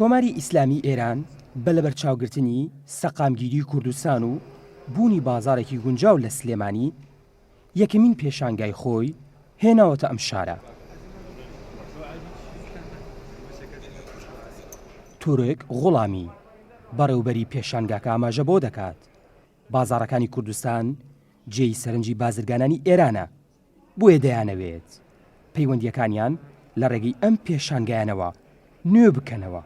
کۆماری ئیسلامی ئێران بە لەبەرچاوگرتنی سەقامگیری کوردستان و بوونی بازارێکی گونجاو لە سلێمانی یەکەمین پێشانگای خۆی هێناوەتە ئەم شارە. تورک غوڵامی بەڕێوبەری پێشانگاکە ئاماژە بۆ دەکات. بازارەکانی کوردستان جێی سەرنجی بازرگانانی ئێرانە، بۆیە دەیانەوێت پەیوەندیەکانیان لە ڕێگەی ئەم پێشانگایانەوە نوێ بکەنەوە.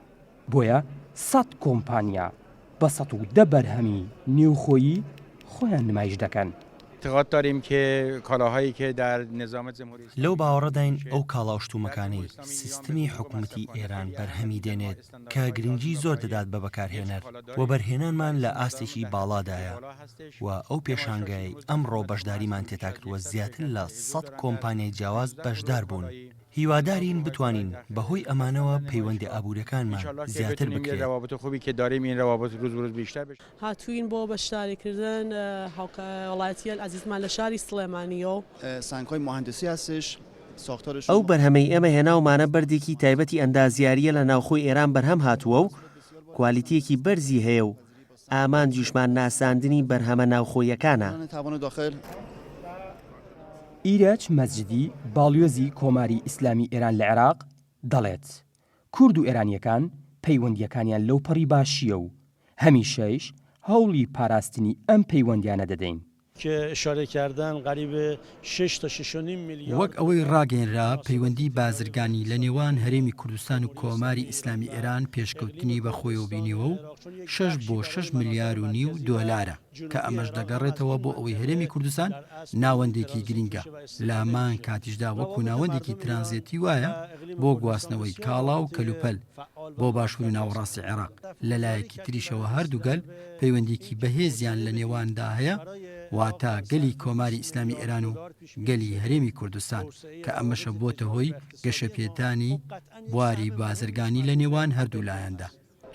بۆیە 100 کۆمپانیا بە 110 بەرهەمی نێوخۆیی خۆیان نمایش دەکەن. اعتقاد داریم که کالاهایی که در نظام جمهوری لەو باوەڕەداین ئەو کاڵاوشتومەکانەی سیستمی حکوومەتی ئێران بەرهەمی دێنێت کە گرنگی زۆر دەدات بە بەکارهێنەر و بەرهێنانمان لە ئاستێکی باڵادایە و ئەو پێشانگای ئەمڕۆ بەشداریمان تێتا کردووە زیاتر لە 100 کۆمپانیای جیاواز بەشدار بوون. هیوادارین بتوانین بەهۆی ئەمانەوە پەیوەندی ئابوورەکانمان زیاتر بکرێت. روابط خوبی که داریم این روابط روز به روز بیشتر بشه. هاتوین بۆ بەشداریکردن وڵاتیان عزیزمان لە شاری سلێمانیەوە سانگهای مهندسی هستش. ئەو بەرهەمەی ئێمە هێناومانە بەردێکی تایبەتی ئەندازیاریە لە ناوخۆی ئێران بەرهەم هاتووە و کوالیتیەکی بەرزی هەیە و ئامانجیشمان ناساندنی بەرهەمە ناوخۆیەکانە. ئیرەج مەسجدی باڵیۆزی کۆماری ئیسلامی ئێران لە عێراق دەڵێت کورد و ئێرانیەکان پەیوەندیەکانیان لەو پەڕی باشیە و هەمیشەیش هەوڵی پاراستنی ئەم پەیوەندیانە دەدەین. که اشاره کردن قریب 6 تا 6.5 میلیارد وەک ئەوەی ڕاگەیەنرا پەیوەندی بازرگانی لە نێوان هەرێمی کوردستان و کۆماری ئیسلامی ئێران پێشکەوتنی بە خۆی و بینیوە و 6 بۆ 6 ملیار و نیو دۆلارە کە ئەمەش دەگەڕێتەوە بۆ ئەوەی هەرێمی کوردستان ناوەندێکی گرینگە لامان کاتیشدا وەکو ناوەندێکی ترانزیەتی وایە بۆ گواستنەوەی کاڵا و کەلوپەل بۆ باشووری ناوەڕاستی عێراق. لەلایەکی تریشەوە هەردووگەل پەیوەندێکی بەهێزیان لە نێواندا هەیە واتە گەلی کۆماری ئیسلامی ئێران و گەلی هەرێمی کوردستان کە ئەمەشە بۆتە هۆی گەشەپێدانی بواری بازرگانی لە نێوان هەردوو لایەندا.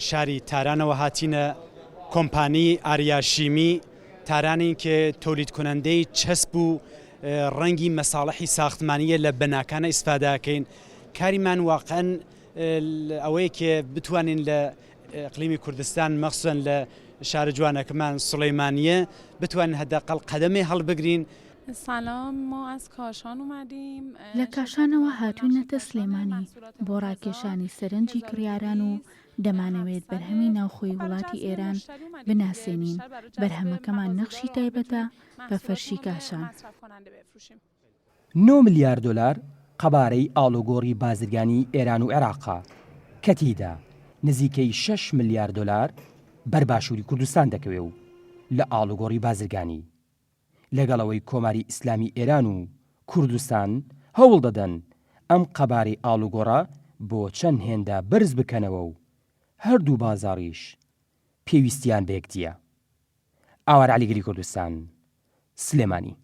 شاری تارانەوە هاتینە کۆمپانی ئاریاشیمی تارانی کە تولید کنندەی چەسب و ڕەنگی مەساڵحی ساختمانیە لە بناکانە ئیسفادەکەین. کاریمان واقعاً ئەوەیە کە بتوانین لە ئەقلیمی کوردستان مەخسوسەن لە شارە جوانەکەمان سڵەیمانیە بتوانین هەداقەڵ قەدەمێ هەڵبگرین. سلام، ما از کاشان اومدیم. لە کاشانەوە هاتوونەتە سلێمانی بۆ ڕاکێشانی سەرنجی کڕیاران و دەمانەوێت بەرهەمی ناوخۆی وڵاتی ئێران بناسێنین. بەرهەمەکەمان نەخشی تایبەتە بە فەرشی کاشان. 9 ملیار دلار قەبارەی ئاڵوگۆڕی بازرگانی ئێران و عێراقا کە تێیدا نزیکەی 6 ملیار دلار بەرباشووری کوردستان دەکەوێ و لە ئاڵوگۆڕی بازرگانی لەگەڵەوەی کۆماری ئیسلامی ئێران و کوردستان هەوڵ دەدەن ئەم قەبارەی ئاڵوگۆڕە بۆ چەند هێندە بەرز بکەنەوە و هەردوو بازاڕیش پێویستیان بە یەکدیە. ئاوار عەلیگری کوردستان، سلێمانی.